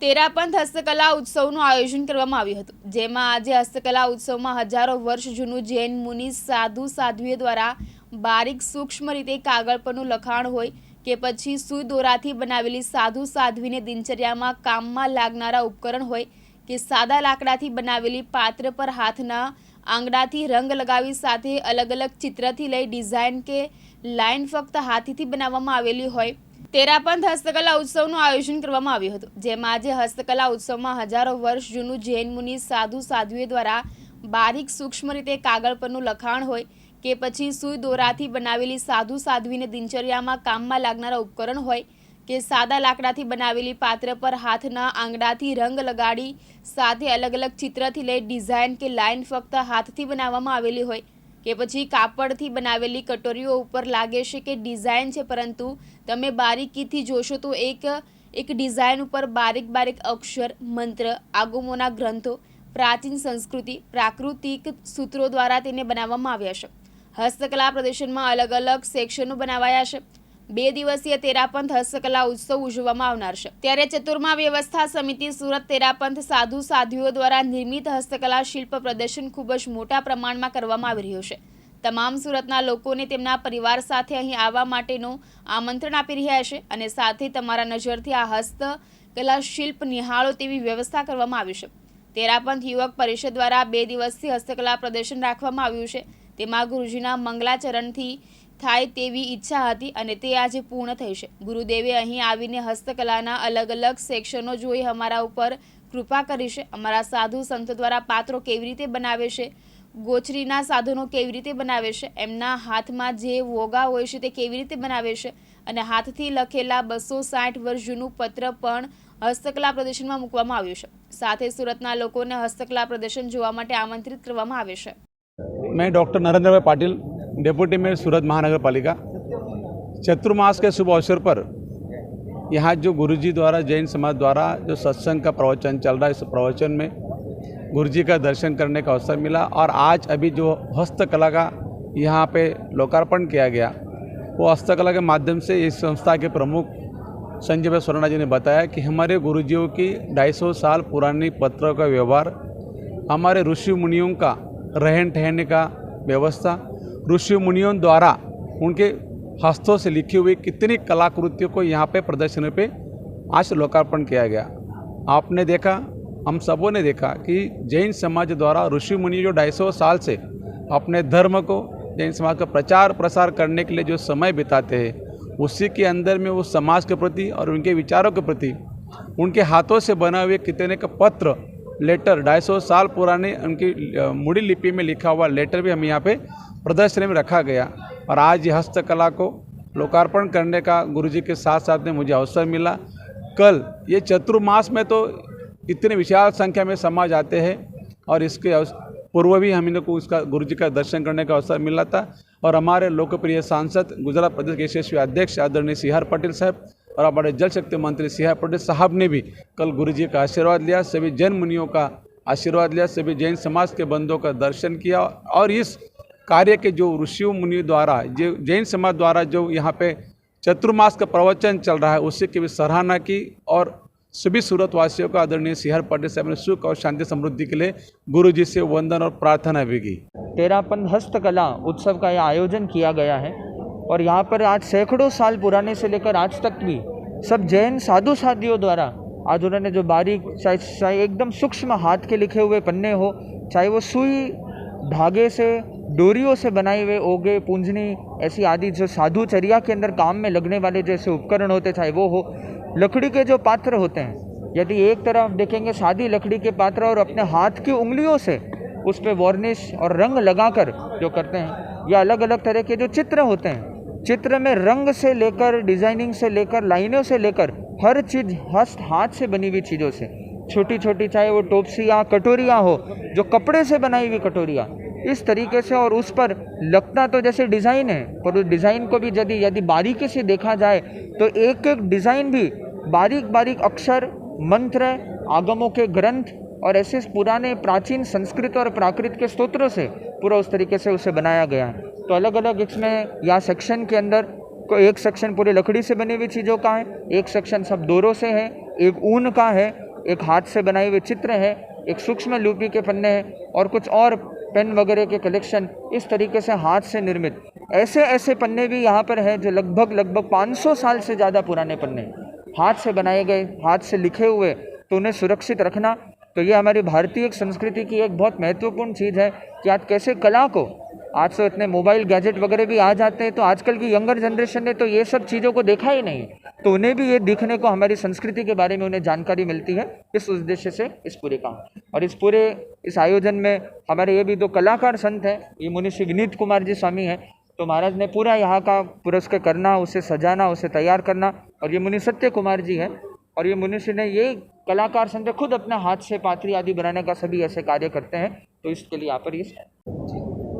તેરાપંથ હસ્તકલા ઉત્સવનું આયોજન કરવામાં આવ્યું હતું, જેમાં આજે હસ્તકલા ઉત્સવમાં હજારો વર્ષ જૂનું જૈન મુનિ સાધુ સાધ્વીઓ દ્વારા બારીક સૂક્ષ્મ રીતે કાગળ પરનું લખાણ હોય કે પછી સૂઈ દોરાથી બનાવેલી સાધુ સાધ્વીને દિનચર્યામાં કામમાં લાગનારા ઉપકરણ હોય કે સાદા લાકડાથી બનાવેલી પાત્ર પર હાથના આંગળાથી રંગ લગાવી સાથે અલગ અલગ ચિત્રથી લઈ ડિઝાઇન કે લાઇન ફક્ત હાથીથી બનાવવામાં આવેલી હોય તેરાપંથ હસ્તકલા ઉત્સવનું આયોજન કરવામાં આવ્યું હતું, જેમાં આજે હસ્તકલા ઉત્સવમાં હજારો વર્ષ જૂનું જૈન મુનિ સાધુ સાધ્વીઓ દ્વારા બારીક સૂક્ષ્મ રીતે કાગળ પરનું લખાણ હોય કે પછી સૂઈ દોરાથી બનાવેલી સાધુ સાધ્વીને દિનચર્યામાં કામમાં લાગનારા ઉપકરણ હોય કે સાદા લાકડાથી બનાવેલી પાત્ર પર હાથના આંગળાથી રંગ લગાડી સાથે અલગ અલગ ચિત્રથી લઈ ડિઝાઇન કે લાઇન ફક્ત હાથથી બનાવવામાં આવેલી હોય કે પછી કાપડથી બનાવેલી કટોરીઓ ઉપર લાગે છે કે ડિઝાઇન છે, પરંતુ તમે બારીકીથી જોશો તો એક ડિઝાઇન ઉપર બારીક બારીક અક્ષર, મંત્ર, આગમોના ગ્રંથો, પ્રાચીન સંસ્કૃતિ, પ્રાકૃતિક સૂત્રો દ્વારા તેને બનાવવામાં આવ્યા છે. હસ્તકલા પ્રદર્શનમાં અલગ અલગ સેક્શનો બનાવાયા છે. 2 દિવસીય તેરાપંથ હસ્તકલા ઉત્સવ ઉજવવામાં આવનાર છે. ત્યારે ચતુર્મા વ્યવસ્થા સમિતિ સુરત તેરાપંથ સાધુ સાધ્વીઓ દ્વારા નિર્મિત હસ્તકલા શિલ્પ પ્રદર્શન ખૂબ જ મોટા પ્રમાણમાં કરવામાં આવી રહ્યું છે. તમામ સુરતના લોકોને તેમના પરિવાર સાથે અહીં આવવા માટેનું આમંત્રણ આપી રહ્યા છે અને સાથે તમારા નજરથી આ હસ્તકલા શિલ્પ નિહાળો તેવી વ્યવસ્થા કરવામાં આવી છે. તેરાપંથ યુવક પરિષદ દ્વારા 2 દિવસથી હસ્તકલા પ્રદર્શન રાખવામાં આવ્યું છે. તેમાં ગુરુજીના મંગલાચરણથી થાય તેવી ઈચ્છા હતી અને તે આજે પૂર્ણ થઈ છે. ગુરુદેવે અહીં આવીને હસ્તકલાના અલગ અલગ સેક્શનો જોઈ અમારા ઉપર કૃપા કરી છે. અમારા સાધુ સંતો દ્વારા પાત્રો કેવી રીતે બનાવે છે, ગોચરીના સાધનો કેવી રીતે બનાવે છે, એમના હાથમાં જે વોગા હોય છે તે કેવી રીતે બનાવે છે અને હાથથી લખેલા 260 વર્ષ જૂનું પત્ર પણ હસ્તકલા પ્રદર્શનમાં મૂકવામાં આવ્યું છે. સાથે સુરતના લોકોને હસ્તકલા પ્રદર્શન જોવા માટે आमंत्रित કરવામાં આવે છે. मैं डॉक्टर नरेंद्र भाई पाटिल, डेप्यूटी मेयर सूरत महानगर पालिका। चतुर्मास के शुभ अवसर पर यहाँ जो गुरुजी द्वारा जैन समाज द्वारा जो सत्संग का प्रवचन चल रहा है, इस प्रवचन में गुरुजी का दर्शन करने का अवसर मिला और आज अभी जो हस्तकला का यहाँ पे लोकार्पण किया गया, वो हस्तकला के माध्यम से इस संस्था के प्रमुख संजय भाई स्वर्ण जी ने बताया कि हमारे गुरुजियों की 250 साल पुरानी पत्रों का व्यवहार, हमारे ऋषि मुनियों का रहन ठहन का व्यवस्था, ऋषि मुनियों द्वारा उनके हस्तों से लिखी हुई कितनी कलाकृतियों को यहाँ पे प्रदर्शन पे आज लोकार्पण किया गया। आपने देखा, हम सबों ने देखा कि जैन समाज द्वारा ऋषि मुनि जो 250 साल से अपने धर्म को, जैन समाज का प्रचार प्रसार करने के लिए जो समय बिताते हैं, उसी के अंदर में उस समाज के प्रति और उनके विचारों के प्रति उनके हाथों से बना हुए कितने का पत्र, लेटर, 250 साल पुराने उनकी मुड़ी लिपि में लिखा हुआ लेटर भी हम यहाँ पे प्रदर्शनी में रखा गया। और आज ये हस्तकला को लोकार्पण करने का गुरुजी के साथ साथ में मुझे अवसर मिला। कल ये चतुर्मास में तो इतने विशाल संख्या में समाज आते हैं और इसके पूर्व भी हम इनको उसका गुरुजी का दर्शन करने का अवसर मिला था। और हमारे लोकप्रिय सांसद, गुजरात प्रदेश के यशस्वी अध्यक्ष आदरणीय सी आर पाटिल साहब और हमारे जल शक्ति मंत्री सी आर पाटिल साहब ने भी कल गुरुजी का आशीर्वाद लिया, सभी जैन मुनियों का आशीर्वाद लिया, सभी जैन समाज के बंधुओं का दर्शन किया और इस कार्य के जो ऋषियों मुनियों द्वारा, जो जैन समाज द्वारा जो यहाँ पे चतुर्मास का प्रवचन चल रहा है, उससे की भी सराहना की और सभी सूरतवासियों का आदरणीय सी आर पाटिल साहब ने सुख और शांति समृद्धि के लिए गुरुजी से वंदन और प्रार्थना भी की। तेरापंथ हस्तकला उत्सव का यह आयोजन किया गया है और यहाँ पर आज सैकड़ों साल पुराने से लेकर आज तक भी सब जैन साधु साधियों द्वारा आज उन्होंने जो बारीक, चाहे एकदम सूक्ष्म हाथ के लिखे हुए पन्ने हो, चाहे वो सुई धागे से, डोरियों से बनाए हुए ओगे, पूंजनी, ऐसी आदि जो साधुचर्या के अंदर काम में लगने वाले जैसे उपकरण होते, चाहे वो हो, लकड़ी के जो पात्र होते हैं, यदि एक तरफ देखेंगे सादी लकड़ी के पात्र और अपने हाथ की उंगलियों से उस पर वार्निश और रंग लगाकर जो करते हैं, या अलग अलग तरह के जो चित्र होते हैं, चित्र में रंग से लेकर डिजाइनिंग से लेकर लाइनों से लेकर हर चीज़ हाथ से बनी हुई चीज़ों से, छोटी छोटी, चाहे वो टोपसियाँ, कटोरियाँ हो, जो कपड़े से बनाई हुई कटोरियाँ, इस तरीके से, और उस पर लगता तो जैसे डिज़ाइन है, पर उस डिज़ाइन को भी यदि बारीकी से देखा जाए तो एक एक डिज़ाइन भी बारीक बारीक अक्षर, मंत्र, आगमों के ग्रंथ और ऐसे पुराने प्राचीन संस्कृत और प्राकृत के स्तोत्रों से पूरा उस तरीके से उसे बनाया गया है। तो अलग अलग इसमें या सेक्शन के अंदर एक सेक्शन पूरे लकड़ी से बनी हुई चीज़ों का है, एक सेक्शन सब डोरों से है, एक ऊन का है एक हाथ से बनाए हुए चित्र है, एक सूक्ष्म लिपि के पन्ने हैं और कुछ और पेन वगैरह के कलेक्शन, इस तरीके से हाथ से निर्मित ऐसे ऐसे पन्ने भी यहाँ पर हैं जो लगभग 500 साल से ज़्यादा पुराने पन्ने, हाथ से बनाए गए, हाथ से लिखे हुए, तो उन्हें सुरक्षित रखना, तो ये हमारी भारतीय संस्कृति की एक बहुत महत्वपूर्ण चीज़ है कि आज कैसे कला को, आज तो इतने मोबाइल गैजेट वगैरह भी आ जाते हैं, तो आजकल की यंगर जनरेशन ने तो ये सब चीज़ों को देखा ही नहीं, तो उन्हें भी ये दिखने को, हमारी संस्कृति के बारे में उन्हें जानकारी मिलती है। इस उद्देश्य से इस पूरे काम और इस आयोजन में हमारे ये भी दो कलाकार संत हैं, ये मुनिश्री विनीत कुमार जी स्वामी हैं, तो महाराज ने पूरा यहाँ का पुरस्कार करना, उसे सजाना, उसे तैयार करना, और ये मुनि सत्य कुमार जी हैं, और ये मुनिश्री ने ये कलाकार संत खुद अपने हाथ से पात्री आदि बनाने का सभी ऐसे कार्य करते हैं, तो इसके लिए यहाँ पर ये।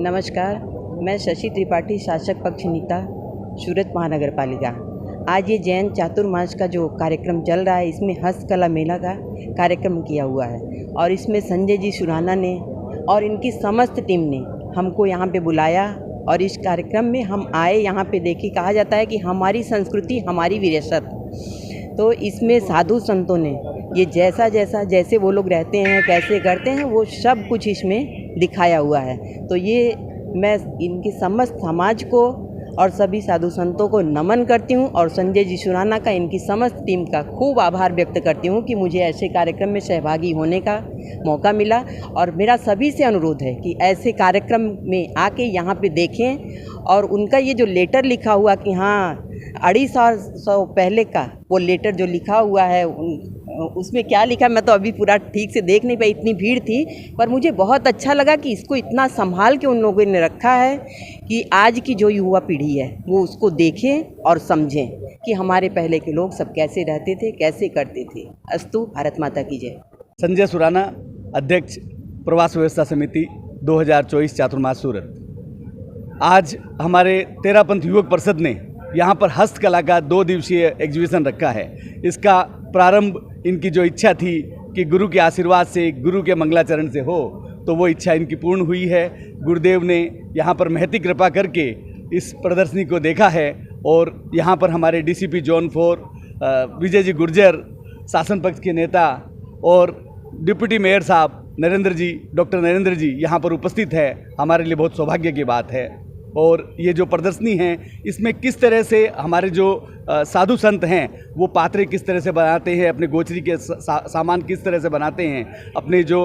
नमस्कार, मैं शशि त्रिपाठी, शासक पक्ष नेता, सूरत महानगर पालिका। आज ये जैन चातुर्मास का जो कार्यक्रम चल रहा है, इसमें हस्तकला मेला का कार्यक्रम किया हुआ है और इसमें संजय जी सुराना ने और इनकी समस्त टीम ने हमको यहाँ पे बुलाया और इस कार्यक्रम में हम आए, यहाँ पे देखिए, कहा जाता है कि हमारी संस्कृति हमारी विरासत, तो इसमें साधु संतों ने ये जैसे वो लोग रहते हैं, कैसे करते हैं, वो सब कुछ इसमें दिखाया हुआ है। तो ये मैं इनके समस्त समाज को और सभी साधु संतों को नमन करती हूँ और संजय जी सुराना का, इनकी समस्त टीम का खूब आभार व्यक्त करती हूँ कि मुझे ऐसे कार्यक्रम में सहभागी होने का मौका मिला। और मेरा सभी से अनुरोध है कि ऐसे कार्यक्रम में आके यहाँ पे देखें, और उनका ये जो लेटर लिखा हुआ कि हाँ 250 पहले का वो लेटर जो लिखा हुआ है, उसमें क्या लिखा मैं तो अभी पूरा ठीक से देख नहीं पाई, इतनी भीड़ थी, पर मुझे बहुत अच्छा लगा कि इसको इतना संभाल के उन लोगों ने रखा है कि आज की जो युवा पीढ़ी है वो उसको देखें और समझें कि हमारे पहले के लोग सब कैसे रहते थे, कैसे करते थे। अस्तु, भारत माता की जय। संजय सुराना, अध्यक्ष प्रवास व्यवस्था समिति 2024 चातुर्मास सूरत। आज हमारे तेरापंथ युवक परिषद ने यहाँ पर हस्तकला का 2 दिवसीय एग्जीबिशन रखा है। इसका प्रारंभ इनकी जो इच्छा थी कि गुरु के आशीर्वाद से, गुरु के मंगलाचरण से हो, तो वो इच्छा इनकी पूर्ण हुई है। गुरुदेव ने यहाँ पर महती कृपा करके इस प्रदर्शनी को देखा है और यहाँ पर हमारे डीसीपी जोन 4 विजय जी गुर्जर, शासन पक्ष के नेता और डिप्टी मेयर साहब डॉक्टर नरेंद्र जी यहाँ पर उपस्थित है। हमारे लिए बहुत सौभाग्य की बात है। और ये जो प्रदर्शनी है, इसमें किस तरह से हमारे जो साधु संत हैं वो पात्रे किस तरह से बनाते हैं, अपने गोचरी के सामान किस तरह से बनाते हैं, अपने जो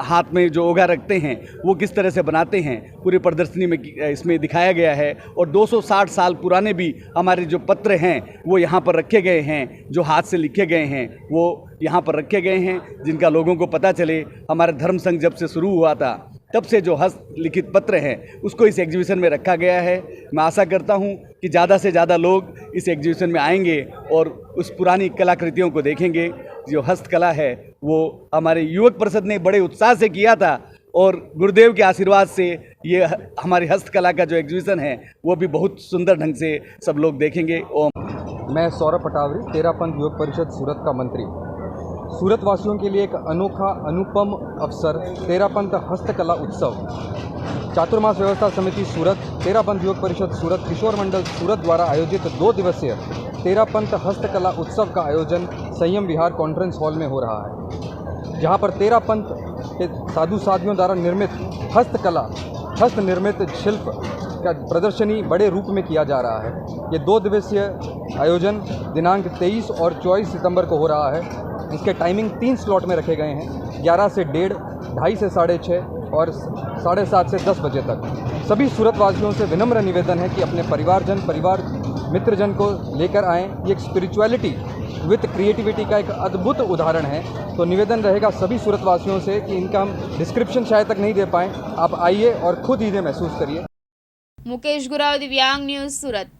हाथ में जो ओघा रखते हैं वो किस तरह से बनाते हैं, पूरी प्रदर्शनी में इसमें दिखाया गया है। और 260 साल पुराने भी हमारे जो पत्र हैं वो यहाँ पर रखे गए हैं, जो हाथ से लिखे गए हैं वो यहाँ पर रखे गए हैं, जिनका लोगों को पता चले। हमारे धर्म संघ जब से शुरू हुआ था तब से जो हस्तलिखित पत्र हैं उसको इस एग्जीबिशन में रखा गया है। मैं आशा करता हूं कि ज़्यादा से ज़्यादा लोग इस एग्जीबिशन में आएंगे और उस पुरानी कलाकृतियों को देखेंगे। जो हस्तकला है वो हमारे युवक परिषद ने बड़े उत्साह से किया था और गुरुदेव के आशीर्वाद से ये हमारी हस्तकला का जो एग्जीबिशन है वो भी बहुत सुंदर ढंग से सब लोग देखेंगे। ओम। मैं सौरभ पटावरी, तेरापंथ युवक परिषद सूरत का मंत्री। सूरत वासियों के लिए एक अनोखा अनुपम अवसर, तेरापंथ हस्तकला उत्सव। चातुर्मास व्यवस्था समिति सूरत, तेरापंथ युवक परिषद सूरत, किशोर मंडल सूरत द्वारा आयोजित 2 दिवसीय तेरापंथ हस्तकला उत्सव का आयोजन संयम विहार कॉन्फ्रेंस हॉल में हो रहा है, जहां पर तेरापंथ के साधु साधियों द्वारा निर्मित हस्तकला, हस्त निर्मित शिल्प का प्रदर्शनी बड़े रूप में किया जा रहा है। ये 2 दिवसीय आयोजन दिनांक 23 और 24 सितंबर को हो रहा है। इसके टाइमिंग 3 स्लॉट में रखे गए हैं, 11 से 1:30, 2:30 से 6:30 और 7:30 से 10 बजे तक। सभी सूरतवासियों से विनम्र निवेदन है कि अपने परिवार मित्रजन को लेकर आएँ। ये एक स्पिरिचुअलिटी विथ क्रिएटिविटी का एक अद्भुत उदाहरण है। तो निवेदन रहेगा सभी सूरतवासियों से कि इनका हम डिस्क्रिप्शन शायद तक नहीं दे पाएँ, आप आइए और खुद इन्हें महसूस करिए। मुकेश गुराव, दिव्यांग न्यूज़, सूरत।